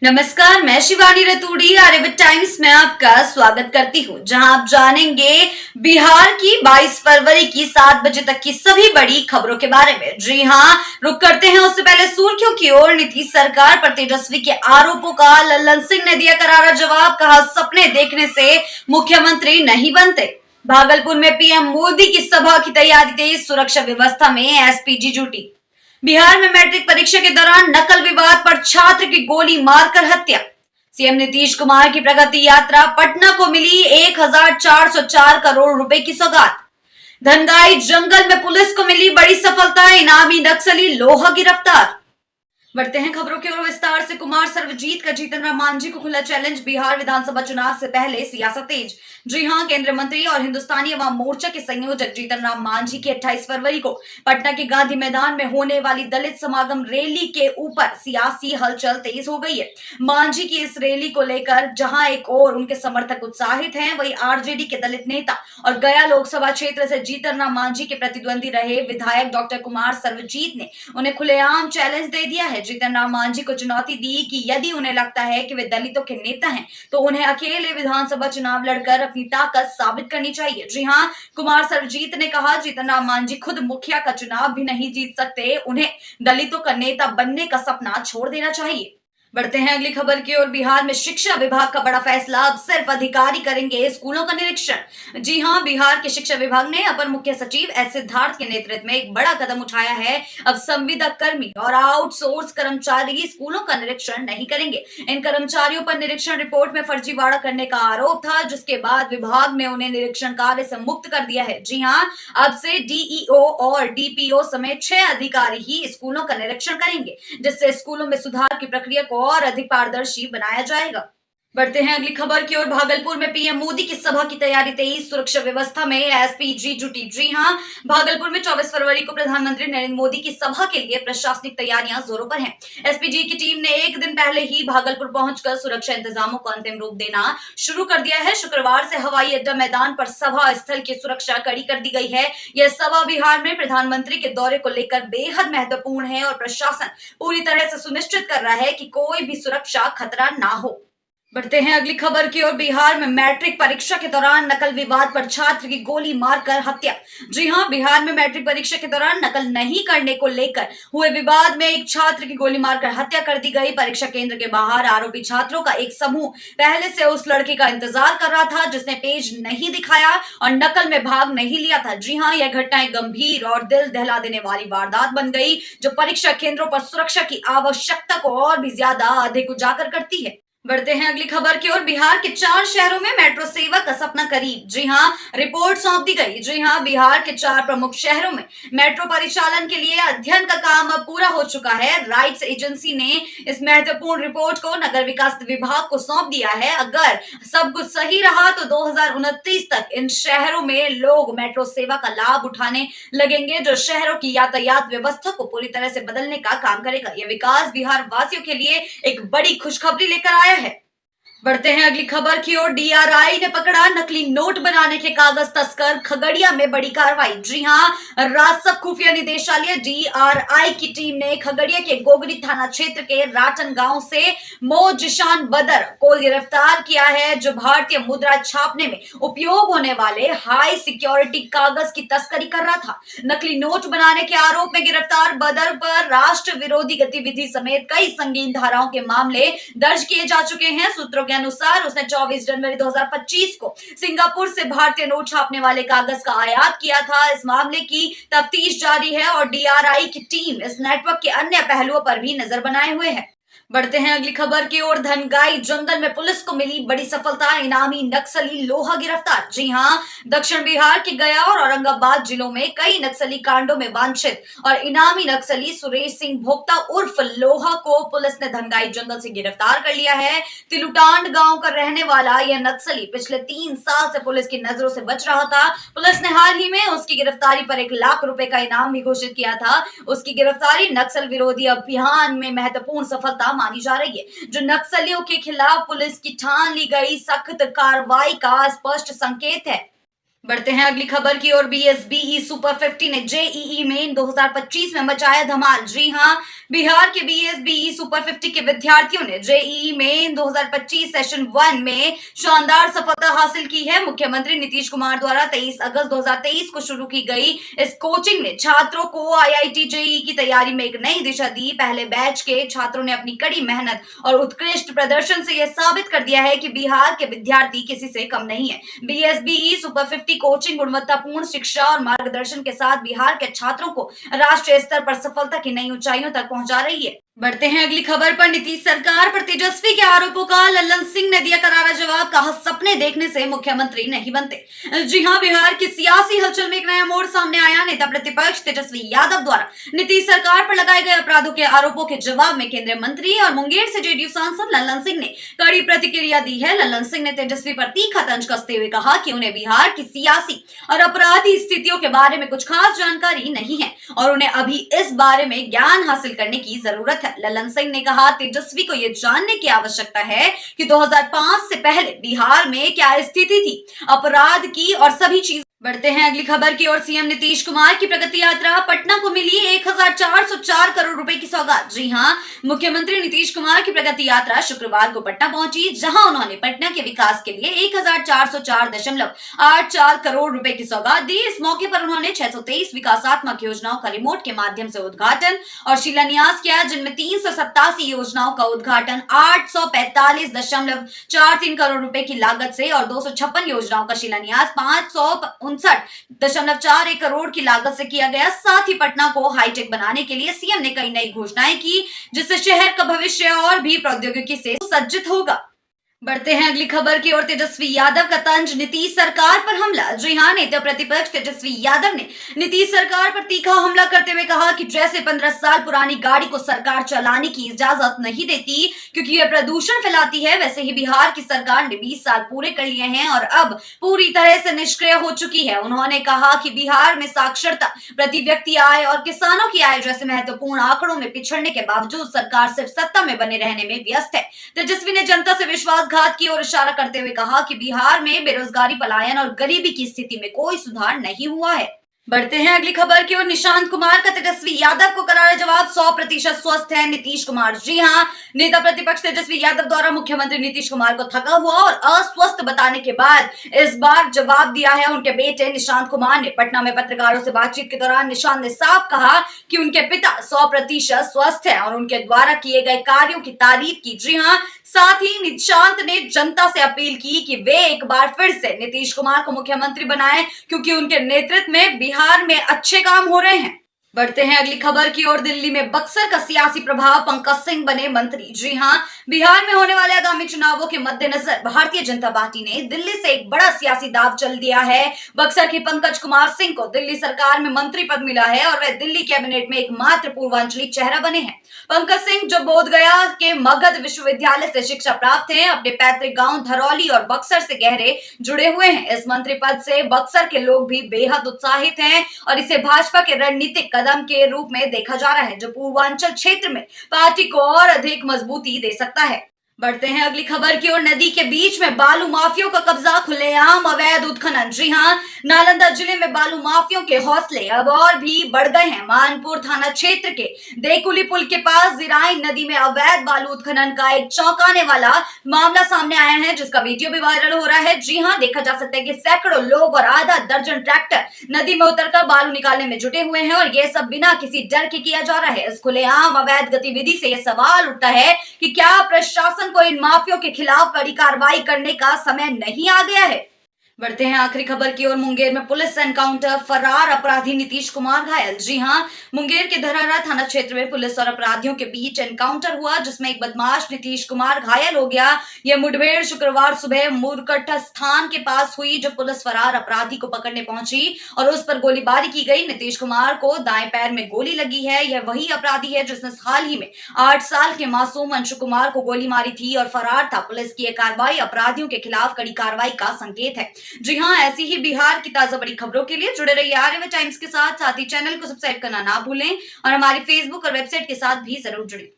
नमस्कार, मैं शिवानी रतूड़ी आर्यभट्ट टाइम्स में आपका स्वागत करती हूँ, जहां आप जानेंगे बिहार की 22 फरवरी की 7 बजे तक की सभी बड़ी खबरों के बारे में। जी हां, रुक करते हैं उससे पहले सुर्खियों की ओर। नीतीश सरकार पर तेजस्वी के आरोपों का लल्लन सिंह ने दिया करारा जवाब। कहा, सपने देखने से मुख्यमंत्री नहीं बनते। भागलपुर में पीएम मोदी की सभा की तैयारी तेज, सुरक्षा व्यवस्था में एसपीजी जुटी। बिहार में मैट्रिक परीक्षा के दौरान नकल विवाद पर छात्र की गोली मारकर हत्या। सीएम नीतीश कुमार की प्रगति यात्रा, पटना को मिली 1404 करोड़ रुपए की सौगात। धनगाई जंगल में पुलिस को मिली बड़ी सफलता, इनामी नक्सली लोहा गिरफ्तार। बढ़ते हैं खबरों की ओर विस्तार से। कुमार सर्वजीत का जीतन राम मांझी को खुला चैलेंज। बिहार विधानसभा चुनाव से पहले सियासत तेज। जी हां, केंद्रीय मंत्री और हिंदुस्तानी अवाम मोर्चा के संयोजक जीतन राम मांझी की 28 फरवरी को पटना के गांधी मैदान में होने वाली दलित समागम रैली के ऊपर सियासी हलचल तेज हो गई है। मांझी की इस रैली को लेकर जहां एक और उनके समर्थक उत्साहित हैं, वहीं आरजेडी के दलित नेता और गया लोकसभा क्षेत्र से जीतन राम मांझी के प्रतिद्वंदी रहे विधायक डॉक्टर कुमार सर्वजीत ने उन्हें खुलेआम चैलेंज दे दिया है। जीतन राम मांझी को चुनौती दी कि यदि उन्हें लगता है कि वे दलितों के नेता हैं, तो उन्हें अकेले विधानसभा चुनाव लड़कर अपनी ताकत साबित करनी चाहिए। जी हां, कुमार सर्वजीत ने कहा, जीतन राम मांझी खुद मुखिया का चुनाव भी नहीं जीत सकते, उन्हें दलितों का नेता बनने का सपना छोड़ देना चाहिए। बढ़ते हैं अगली खबर की ओर। बिहार में शिक्षा विभाग का बड़ा फैसला, अब सिर्फ अधिकारी करेंगे स्कूलों का निरीक्षण। जी हां, बिहार के शिक्षा विभाग ने अपर मुख्य सचिव एस सिद्धार्थ के नेतृत्व में एक बड़ा कदम उठाया है। अब संविदा कर्मी और आउटसोर्स कर्मचारी स्कूलों का निरीक्षण नहीं करेंगे। इन कर्मचारियों पर निरीक्षण रिपोर्ट में फर्जीवाड़ा करने का आरोप था, जिसके बाद विभाग ने उन्हें निरीक्षण कार्य से मुक्त कर दिया है। जी हां, अब से डीईओ और डीपीओ समेत 6 अधिकारी ही स्कूलों का निरीक्षण करेंगे, जिससे स्कूलों में सुधार की प्रक्रिया को और अधिक पारदर्शी बनाया जाएगा। बढ़ते हैं अगली खबर की ओर। भागलपुर में पीएम मोदी की सभा की तैयारी तेज, सुरक्षा व्यवस्था में एसपीजी जुटी। जी हां, भागलपुर में 24 फरवरी को प्रधानमंत्री नरेंद्र मोदी की सभा के लिए प्रशासनिक तैयारियां जोरों पर हैं। एसपीजी की टीम ने एक दिन पहले ही भागलपुर पहुंचकर सुरक्षा इंतजामों को अंतिम रूप देना शुरू कर दिया है। शुक्रवार से हवाई अड्डा मैदान पर सभा स्थल की सुरक्षा कड़ी कर दी गई है। यह सभा बिहार में प्रधानमंत्री के दौरे को लेकर बेहद महत्वपूर्ण है और प्रशासन पूरी तरह से सुनिश्चित कर रहा है कि कोई भी सुरक्षा खतरा ना हो। बढ़ते हैं अगली खबर की ओर। बिहार में मैट्रिक परीक्षा के दौरान नकल विवाद पर छात्र की गोली मारकर हत्या। जी हां, बिहार में मैट्रिक परीक्षा के दौरान नकल नहीं करने को लेकर हुए विवाद में एक छात्र की गोली मारकर हत्या कर दी गई। परीक्षा केंद्र के बाहर आरोपी छात्रों का एक समूह पहले से उस लड़के का इंतजार कर रहा था, जिसने पेज नहीं दिखाया और नकल में भाग नहीं लिया था। जी हां, यह घटना एक गंभीर और दिल दहला देने वाली वारदात बन गई, जो परीक्षा केंद्रों पर सुरक्षा की आवश्यकता को और भी ज्यादा अधिक उजागर करती है। बढ़ते हैं अगली खबर की ओर। बिहार के 4 शहरों में मेट्रो सेवा का सपना करीब। जी हां, रिपोर्ट सौंप दी गई। जी हां, बिहार के 4 प्रमुख शहरों में मेट्रो परिचालन के लिए अध्ययन का काम अब पूरा हो चुका है। राइट्स एजेंसी ने इस महत्वपूर्ण रिपोर्ट को नगर विकास विभाग को सौंप दिया है। अगर सब कुछ सही रहा तो 2029 तक इन शहरों में लोग मेट्रो सेवा का लाभ उठाने लगेंगे, जो शहरों की यातायात व्यवस्था को पूरी तरह से बदलने का काम करेगा। यह विकास बिहार वासियों के लिए एक बड़ी खुशखबरी लेकर आया है। बढ़ते हैं अगली खबर की ओर। डीआरआई ने पकड़ा नकली नोट बनाने के कागज तस्कर, खगड़िया में बड़ी कार्रवाई। जी हां, राजस्व खुफिया निदेशालय डीआरआई की टीम ने खगड़िया के गोगरी थाना क्षेत्र के राटन गांव से मोजिशान बदर को गिरफ्तार किया है, जो भारतीय मुद्रा छापने में उपयोग होने वाले हाई सिक्योरिटी कागज की तस्करी कर रहा था। नकली नोट बनाने के आरोप में गिरफ्तार बदर पर राष्ट्र विरोधी गतिविधि समेत कई संगीन धाराओं के मामले दर्ज किए जा चुके हैं। सूत्रों के अनुसार उसने 24 जनवरी 2025 को सिंगापुर से भारतीय नोट छापने वाले कागज का आयात किया था। इस मामले की तफ्तीश जारी है और डीआरआई की टीम इस नेटवर्क के अन्य पहलुओं पर भी नजर बनाए हुए है। बढ़ते हैं अगली खबर की ओर। धनगाई जंगल में पुलिस को मिली बड़ी सफलता, इनामी नक्सली लोहा गिरफ्तार। जी हां, दक्षिण बिहार के गया और औरंगाबाद जिलों में कई नक्सली कांडों में वांछित और इनामी नक्सली सुरेश सिंह भोक्ता उर्फ लोहा को पुलिस ने धनगाई जंगल से गिरफ्तार कर लिया है। तिलुटांड गांव का रहने वाला यह नक्सली पिछले 3 साल से पुलिस की नजरों से बच रहा था। पुलिस ने हाल ही में उसकी गिरफ्तारी पर 1 लाख रुपए का इनाम भी घोषित किया था। उसकी गिरफ्तारी नक्सल विरोधी अभियान में महत्वपूर्ण सफलता मानी जा रही है, जो नक्सलियों के खिलाफ पुलिस की ठान ली गई सख्त कार्रवाई का स्पष्ट संकेत है। बढ़ते हैं अगली खबर की ओर। बीएसबीई सुपर 50 ने जेईई मेन 2025 में मचाया धमाल। जी हां, बिहार के बीएसबीई सुपर 50 के विद्यार्थियों ने जेईई मेन 2025 सेशन 1 में शानदार सफलता हासिल की है। मुख्यमंत्री नीतीश कुमार द्वारा 23 अगस्त 2023 को शुरू की गई इस कोचिंग ने छात्रों को आईआईटी जेईई की तैयारी में एक नई दिशा दी। पहले बैच के छात्रों ने अपनी कड़ी मेहनत और उत्कृष्ट प्रदर्शन से यह साबित कर दिया है कि बिहार के विद्यार्थी किसी से कम नहीं है। बीएसबीई सुपर 50 कोचिंग गुणवत्तापूर्ण शिक्षा और मार्गदर्शन के साथ बिहार के छात्रों को राष्ट्रीय स्तर पर सफलता की नई ऊंचाइयों तक पहुंचा रही है। बढ़ते हैं अगली खबर पर। नीतीश सरकार पर तेजस्वी के आरोपों का लल्लन सिंह ने दिया करारा जवाब। कहा, सपने देखने से मुख्यमंत्री नहीं बनते। जी हां, बिहार की सियासी हलचल में एक नया मोड़ सामने आया। नेता प्रतिपक्ष तेजस्वी यादव द्वारा नीतीश सरकार पर लगाए गए अपराधों के आरोपों के जवाब में केंद्रीय मंत्री और मुंगेर से जेडीयू सांसद लल्लन सिंह ने कड़ी प्रतिक्रिया दी है। लल्लन सिंह ने तेजस्वी पर तीखा तंज कसते हुए कहा कि उन्हें बिहार की सियासी और अपराधी स्थितियों के बारे में कुछ खास जानकारी नहीं है और उन्हें अभी इस बारे में ज्ञान हासिल करने की जरूरत है। लल्लन सिंह ने कहा, तेजस्वी को यह जानने की आवश्यकता है कि 2005 से पहले बिहार में क्या स्थिति थी अपराध की और सभी चीज। बढ़ते हैं अगली खबर की ओर। सीएम नीतीश कुमार की प्रगति यात्रा, पटना को मिली 1404 करोड़ रुपए की सौगात। जी हां, मुख्यमंत्री नीतीश कुमार की प्रगति यात्रा शुक्रवार को पटना पहुंची, जहां उन्होंने पटना के विकास के लिए 1404.84 करोड़ रुपए की सौगात दी। इस मौके पर उन्होंने 623 विकासात्मक योजनाओं का रिमोट के माध्यम से उद्घाटन और शिलान्यास किया, जिनमें 387 योजनाओं का उद्घाटन 845.43 करोड़ रुपए की लागत से और 256 योजनाओं का शिलान्यास 559.41 करोड़ की लागत से किया गया। साथ ही पटना को हाईटेक बनाने के लिए सीएम ने कई नई घोषणाएं की, जिससे शहर का भविष्य और भी प्रौद्योगिकी से सुसज्जित होगा। बढ़ते हैं अगली खबर की ओर। तेजस्वी यादव का तंज, नीतीश सरकार पर हमला। जी हां, नेता प्रतिपक्ष तेजस्वी यादव ने नीतीश सरकार पर तीखा हमला करते हुए कहा कि जैसे 15 साल पुरानी गाड़ी को सरकार चलाने की इजाजत नहीं देती क्योंकि यह प्रदूषण फैलाती है, वैसे ही बिहार की सरकार ने 20 साल पूरे कर लिए हैं और अब पूरी तरह से निष्क्रिय हो चुकी है। उन्होंने कहा कि बिहार में साक्षरता, प्रति व्यक्ति आय और किसानों की आय जैसे महत्वपूर्ण आंकड़ों में पिछड़ने के बावजूद सरकार सिर्फ सत्ता में बने रहने में व्यस्त है। तेजस्वी ने जनता से विश्वास घात की ओर इशारा करते हुए कहा कि बिहार में बेरोजगारी, पलायन और गरीबी की स्थिति में कोई सुधार नहीं हुआ है। बढ़ते हैं अगली खबर की ओर। निशांत कुमार का तेजस्वी यादव को करारा जवाब, 100% स्वस्थ है नीतीश कुमार। जी हां, नेता प्रतिपक्ष तेजस्वी यादव द्वारा मुख्यमंत्री नीतीश कुमार को थका हुआ और अस्वस्थ बताने के बाद इस बार जवाब दिया है उनके बेटे निशांत कुमार ने। पटना में पत्रकारों से बातचीत के दौरान निशांत ने साफ कहा कि उनके पिता 100% स्वस्थ है और उनके द्वारा किए गए कार्यों की तारीफ की। जी हां, साथ ही निशांत ने जनता से अपील की कि वे एक बार फिर से नीतीश कुमार को मुख्यमंत्री बनाएं क्योंकि उनके नेतृत्व में बिहार में अच्छे काम हो रहे हैं। बढ़ते हैं अगली खबर की ओर। दिल्ली में बक्सर का सियासी प्रभाव, पंकज सिंह बने मंत्री। जी हां, बिहार में होने वाले आगामी चुनावों के मद्देनजर भारतीय जनता पार्टी ने दिल्ली से एक बड़ा सियासी दाव चल दिया है। बक्सर के पंकज कुमार सिंह को दिल्ली सरकार में मंत्री पद मिला है और वे दिल्ली कैबिनेट में एकमात्र पूर्वांचली चेहरा बने हैं। पंकज सिंह जो बोधगया के मगध विश्वविद्यालय से शिक्षा प्राप्त हैं, अपने पैतृक गांव धरौली और बक्सर से गहरे जुड़े हुए हैं। इस मंत्री पद से बक्सर के लोग भी बेहद उत्साहित हैं और इसे भाजपा के रणनीतिक कदम के रूप में देखा जा रहा है, जो पूर्वांचल क्षेत्र में पार्टी को और अधिक मजबूती दे सकता है। बढ़ते हैं अगली खबर की ओर। नदी के बीच में बालू माफियों का कब्जा, खुलेआम अवैध उत्खनन। जी हां, नालंदा जिले में बालू माफियों के हौसले अब और भी बढ़ गए हैं। मानपुर थाना क्षेत्र के देकुली पुल के पास जिराई नदी में अवैध बालू उत्खनन का एक चौंकाने वाला मामला सामने आया है, जिसका वीडियो भी वायरल हो रहा है। जी हां, देखा जा सकता है कि सैकड़ों लोग और आधा दर्जन ट्रैक्टर नदी में उतरकर बालू निकालने में जुटे हुए हैं और यह सब बिना किसी डर के किया जा रहा है। इस खुलेआम अवैध गतिविधि से यह सवाल उठता है कि क्या प्रशासन को इन माफियों के खिलाफ कड़ी कार्रवाई करने का समय नहीं आ गया है। बढ़ते हैं आखिरी खबर की ओर। मुंगेर में पुलिस एनकाउंटर, फरार अपराधी नीतीश कुमार घायल। जी हां, मुंगेर के धरहरा थाना क्षेत्र में पुलिस और अपराधियों के बीच एनकाउंटर हुआ, जिसमें एक बदमाश नीतीश कुमार घायल हो गया। यह मुठभेड़ शुक्रवार सुबह मुरकट स्थान के पास हुई, जब पुलिस फरार अपराधी को पकड़ने पहुंची और उस पर गोलीबारी की गई। नीतीश कुमार को दाएं पैर में गोली लगी है। यह वही अपराधी है जिसने हाल ही में 8 साल के मासूम अंशु कुमार को गोली मारी थी और फरार था। पुलिस की यह कार्रवाई अपराधियों के खिलाफ कड़ी कार्रवाई का संकेत है। जी हां, ऐसी ही बिहार की ताजा बड़ी खबरों के लिए जुड़े रहिए आर्यभट्ट टाइम्स के साथ ही चैनल को सब्सक्राइब करना ना भूलें और हमारी फेसबुक और वेबसाइट के साथ भी जरूर जुड़े।